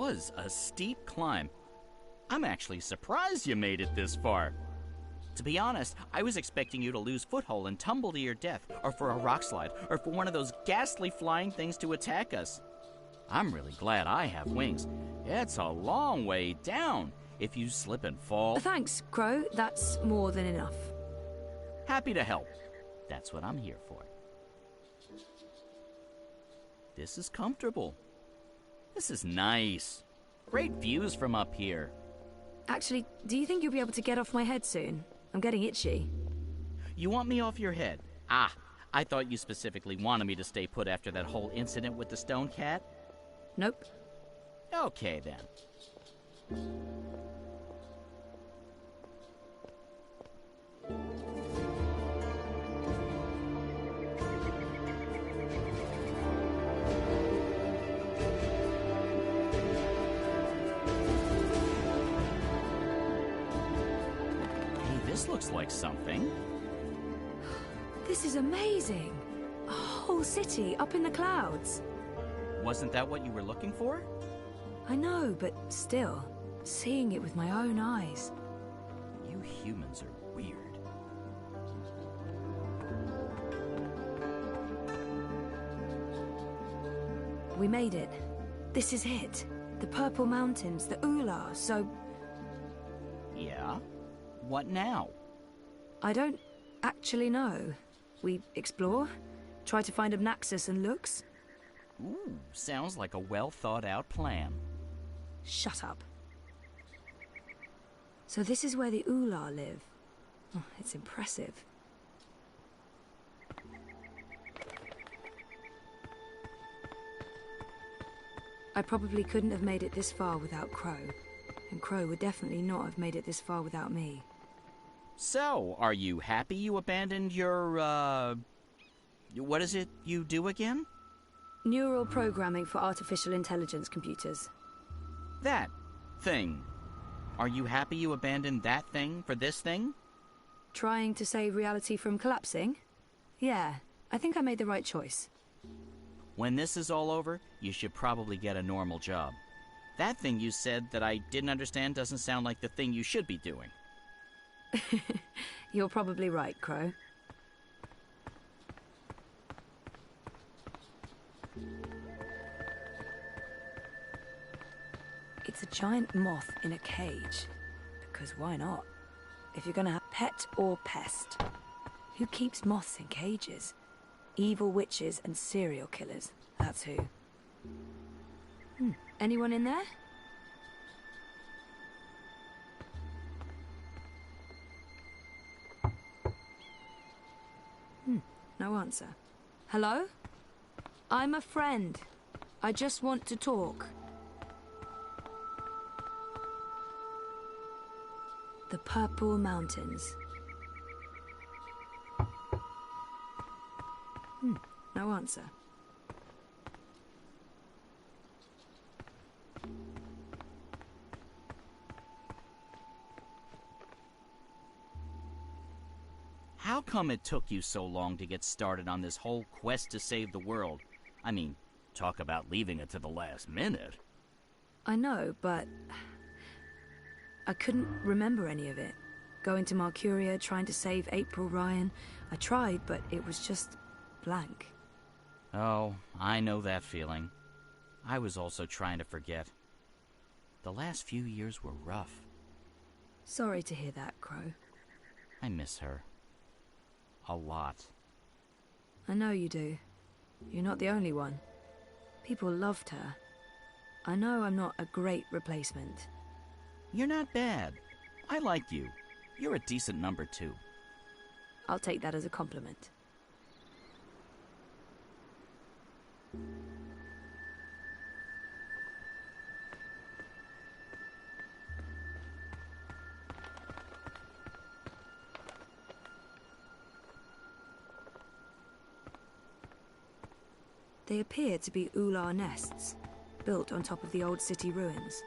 was a steep climb. I'm actually surprised you made it this far. To be honest, I was expecting you to lose foothold and tumble to your death, or for a rock slide, or for one of those ghastly flying things to attack us. I'm really glad I have wings. It's a long way down. If you slip and fall... Thanks, Crow. That's more than enough. Happy to help. That's what I'm here for. This is comfortable. This is nice. Great views from up here. Actually, do you think you'll be able to get off my head soon? I'm getting itchy. You want me off your head? Ah, I thought you specifically wanted me to stay put after that whole incident with the stone cat. Nope. Okay, then. This looks like something. This is amazing. A whole city up in the clouds. Wasn't that what you were looking for? I know, but still, seeing it with my own eyes. You humans are weird. We made it. This is it. The Purple Mountains, the Ula, so... Yeah? What now? I don't actually know. We explore, try to find Obnaxus and Lux. Ooh, sounds like a well-thought-out plan. Shut up. So this is where the Ula live. Oh, it's impressive. I probably couldn't have made it this far without Crow. And Crow would definitely not have made it this far without me. So, are you happy you abandoned your, what is it you do again? Neural programming for artificial intelligence computers. That thing. Are you happy you abandoned that thing for this thing? Trying to save reality from collapsing? Yeah, I think I made the right choice. When this is all over, you should probably get a normal job. That thing you said that I didn't understand doesn't sound like the thing you should be doing. You're probably right, Crow. It's a giant moth in a cage. Because why not? If you're gonna have pet or pest. Who keeps moths in cages? Evil witches and serial killers. That's who. Anyone in there? No answer. Hello? I'm a friend. I just want to talk. The Purple Mountains. No answer. How come it took you so long to get started on this whole quest to save the world? I mean, talk about leaving it to the last minute. I know, but... I couldn't remember any of it. Going to Mercuria, trying to save April Ryan. I tried, but it was just blank. Oh, I know that feeling. I was also trying to forget. The last few years were rough. Sorry to hear that, Crow. I miss her. A lot. I know you do. You're not the only one. People loved her. I know I'm not a great replacement. You're not bad. I like you. You're a decent number, too. I'll take that as a compliment. They appear to be ular nests, built on top of the old city ruins.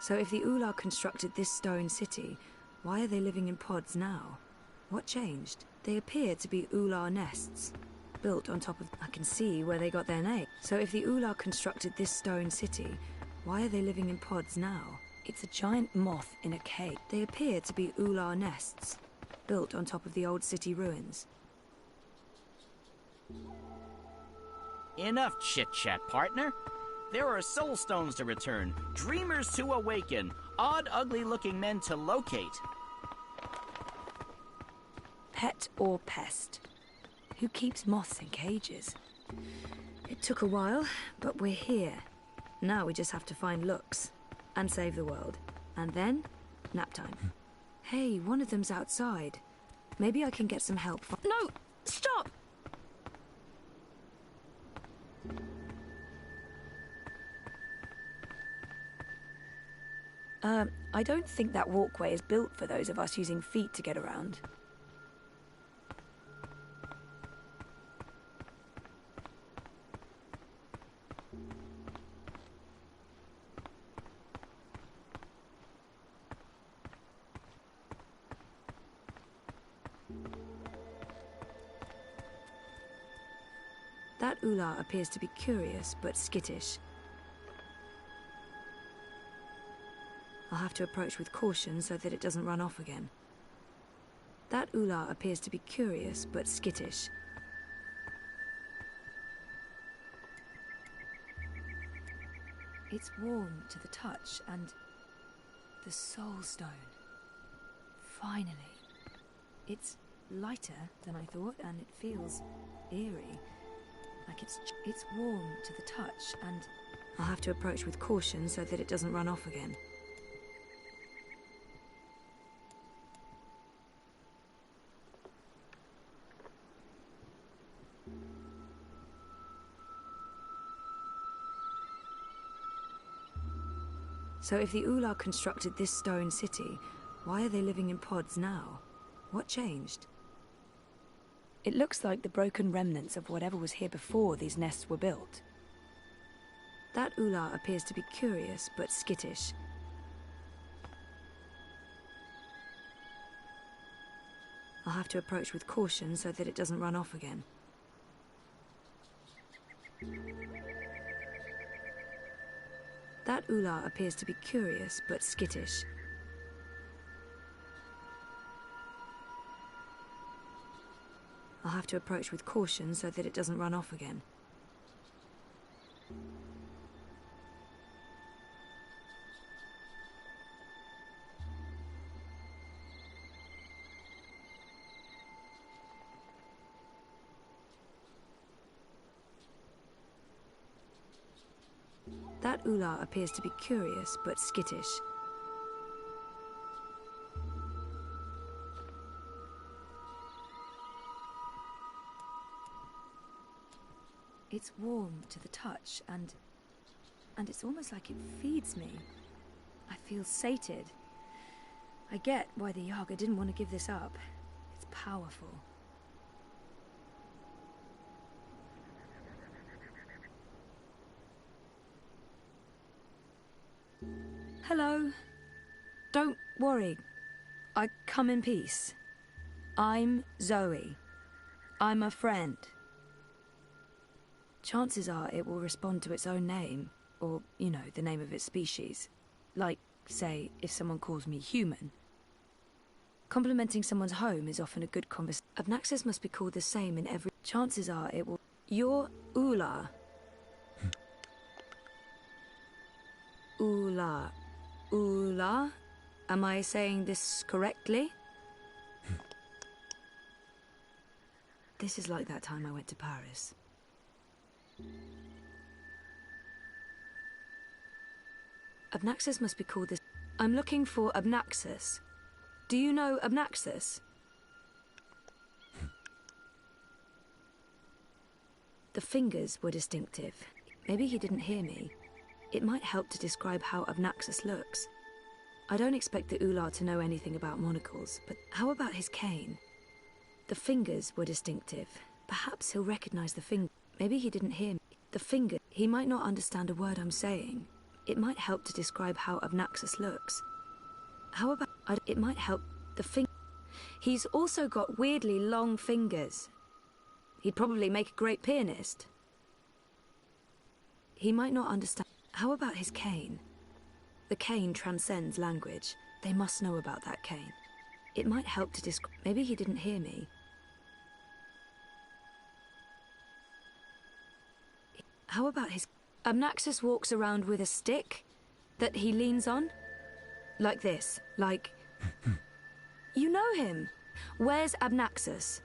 So if the Ular constructed this stone city, why are they living in pods now? What changed? They appear to be Ular nests, built on top of... I can see where they got their name. So if the Ular constructed this stone city, why are they living in pods now? It's a giant moth in a cave. They appear to be Ular nests, built on top of the old city ruins. Enough chit-chat, partner. There are soul stones to return, dreamers to awaken, odd, ugly-looking men to locate. Pet or pest? Who keeps moths in cages? It took a while, but we're here. Now we just have to find Lux and save the world. And then, nap time. Hey, one of them's outside. Maybe I can get some help from... No! Stop! I don't think that walkway is built for those of us using feet to get around. That Ular appears to be curious but skittish. I'll have to approach with caution so that it doesn't run off again. That Ular appears to be curious but skittish. It's warm to the touch and... the soul stone. Finally. It's lighter than I thought and it feels eerie. Like it's warm to the touch and... I'll have to approach with caution so that it doesn't run off again. So if the Ular constructed this stone city, why are they living in pods now? What changed? It looks like the broken remnants of whatever was here before these nests were built. That Ular appears to be curious but skittish. I'll have to approach with caution so that it doesn't run off again. That Ular appears to be curious but skittish. I'll have to approach with caution so that it doesn't run off again. That Ular appears to be curious but skittish. It's warm to the touch and it's almost like it feeds me. I feel sated. I get why the Yaga didn't want to give this up. It's powerful. Hello. Don't worry. I come in peace. I'm Zoe. I'm a friend. Chances are it will respond to its own name, or, you know, the name of its species. Like, say, if someone calls me human. Complimenting someone's home is often a good conversation. Abnaxis must be called the same in every... Chances are it will... You're Ular. Ular. Ular? Am I saying this correctly? This is like that time I went to Paris. Abnaxis must be called this... I'm looking for Abnaxis. Do you know Abnaxis? The fingers were distinctive. Maybe he didn't hear me. It might help to describe how Abnaxis looks. I don't expect the Ular to know anything about monocles, but how about his cane? The fingers were distinctive. Perhaps he'll recognize the finger. Maybe he didn't hear me. The finger. He might not understand a word I'm saying. It might help to describe how Obnaxus looks. How about... It might help the finger... He's also got weirdly long fingers. He'd probably make a great pianist. He might not understand... How about his cane? The cane transcends language. They must know about that cane. It might help to describe... Maybe he didn't hear me. How about his... Obnaxus walks around with a stick that he leans on? Like this, like... You know him. Where's Obnaxus?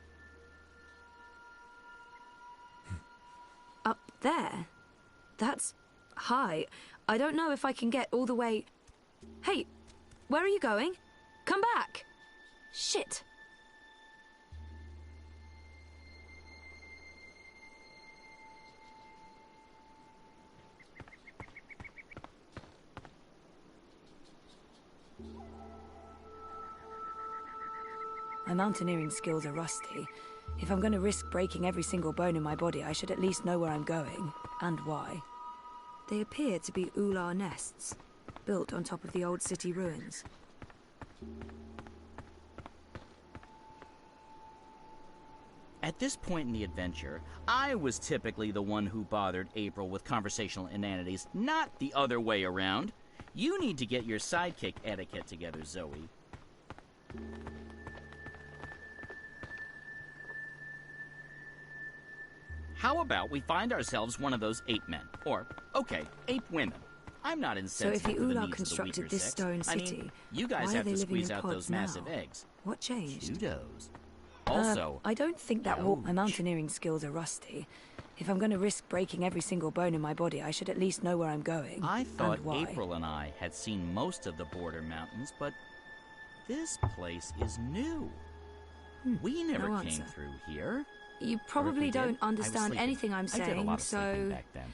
Up there? That's high. I don't know if I can get all the way... Hey, where are you going? Come back! Shit! My mountaineering skills are rusty. If I'm going to risk breaking every single bone in my body, I should at least know where I'm going, and why. They appear to be ular nests, built on top of the old city ruins. At this point in the adventure, I was typically the one who bothered April with conversational inanities, not the other way around. You need to get your sidekick etiquette together, Zoe. How about we find ourselves one of those ape men? Or, okay, ape women. I'm not insensitive so if the to the Ular needs constructed of the weaker this sex. stone city, I mean, you guys have to squeeze out those massive eggs. What changed? Kudos. Also, I don't think that my mountaineering skills are rusty. If I'm going to risk breaking every single bone in my body, I should at least know where I'm going. I thought and why. April and I had seen most of the border mountains, but this place is new. We never came through here. You probably don't understand anything I'm saying, I did a lot of so... sleeping back then.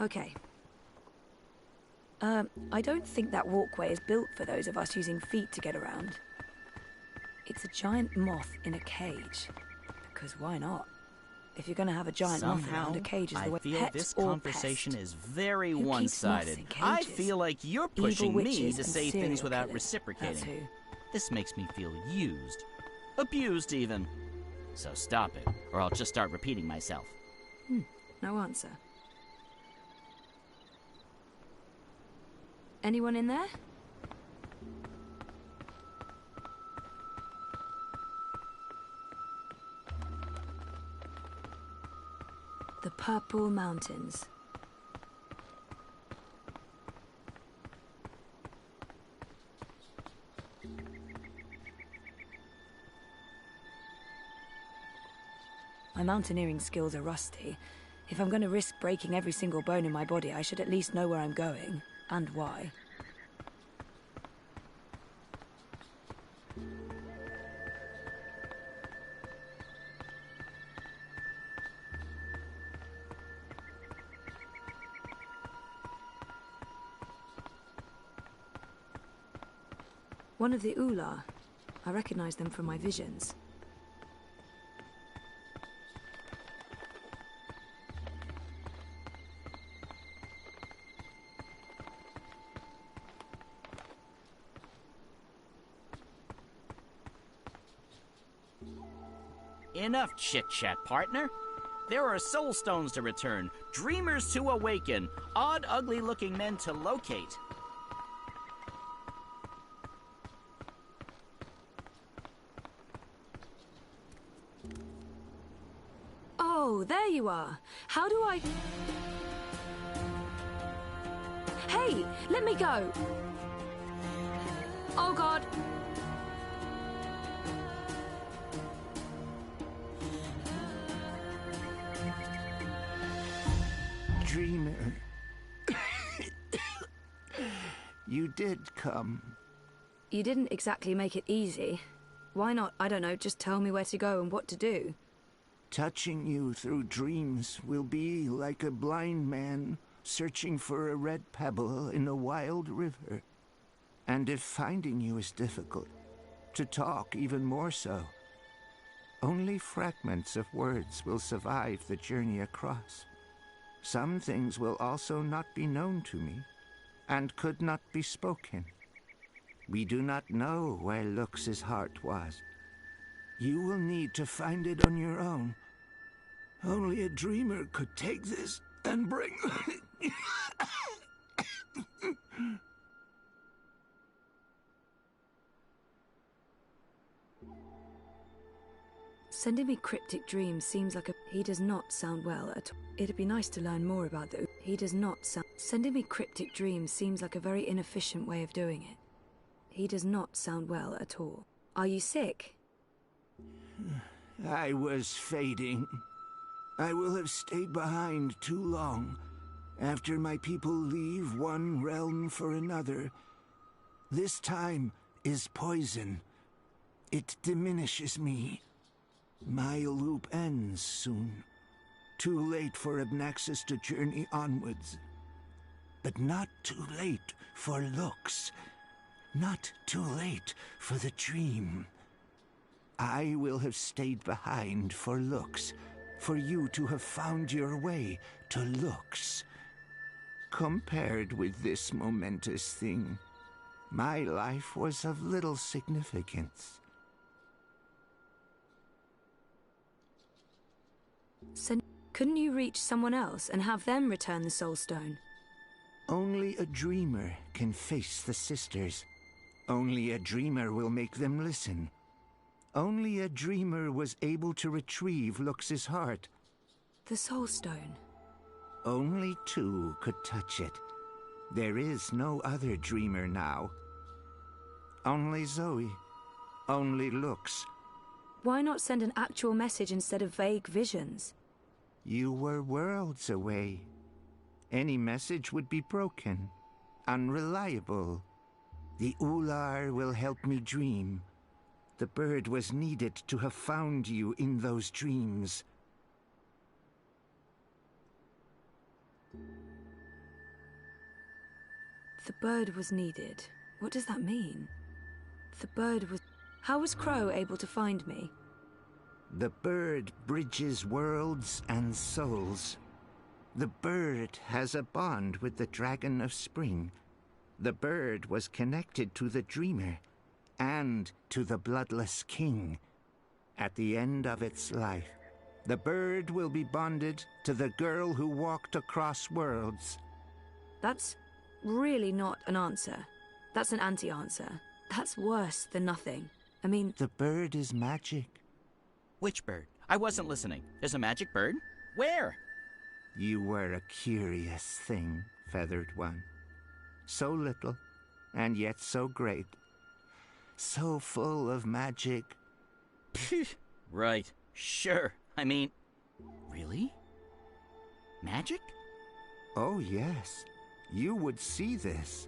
Okay. I don't think that walkway is built for those of us using feet to get around. It's a giant moth in a cage. Because why not? If you're going to have a giant moth around, a cage is the way. I feel pet this or conversation pest. is very Who keeps one-sided. moths in I cages? feel like you're Evil pushing me witches to and say serial things without killers. reciprocating. That's who. This makes me feel used. Abused, even. So stop it, or I'll just start repeating myself. No answer. Anyone in there? The Purple Mountains. My mountaineering skills are rusty. If I'm going to risk breaking every single bone in my body, I should at least know where I'm going, and why. One of the Ular. I recognize them from my visions. Enough chit-chat, partner. There are soul stones to return, dreamers to awaken, odd, ugly-looking men to locate. Oh, there you are. How do I... Hey, let me go. Oh, God. Dreamer, you did come. You didn't exactly make it easy. Why not, I don't know, just tell me where to go and what to do? Touching you through dreams will be like a blind man searching for a red pebble in a wild river. And if finding you is difficult, to talk even more so. Only fragments of words will survive the journey across. Some things will also not be known to me, and could not be spoken. We do not know where Lux's heart was. You will need to find it on your own. Only a dreamer could take this and bring... Sending me cryptic dreams seems like a... He does not sound well at all. It'd be nice to learn more about the... He does not sound... Sending me cryptic dreams seems like a very inefficient way of doing it. He does not sound well at all. Are you sick? I was fading. I will have stayed behind too long. After my people leave one realm for another, this time is poison. It diminishes me. My loop ends soon. Too late for Abnaxis to journey onwards. But not too late for Lux. Not too late for the dream. I will have stayed behind for Lux, for you to have found your way to Lux. Compared with this momentous thing, my life was of little significance. Couldn't you reach someone else and have them return the Soul Stone? Only a dreamer can face the sisters. Only a dreamer will make them listen. Only a dreamer was able to retrieve Lux's heart. The Soul Stone. Only two could touch it. There is no other dreamer now. Only Zoe. Only Lux. Why not send an actual message instead of vague visions? You were worlds away. Any message would be broken, unreliable. The Ular will help me dream. The bird was needed to have found you in those dreams. The bird was needed. What does that mean? The bird was... How was Crow able to find me? The bird bridges worlds and souls. The bird has a bond with the Dragon of Spring. The bird was connected to the Dreamer and to the Bloodless King. At the end of its life, the bird will be bonded to the girl who walked across worlds. That's really not an answer. That's an anti-answer. That's worse than nothing. I mean... The bird is magic. Which bird? I wasn't listening. There's a magic bird? Where? You were a curious thing, Feathered One. So little, and yet so great. So full of magic. Right. Sure. I mean... Really? Magic? Oh, yes. You would see this.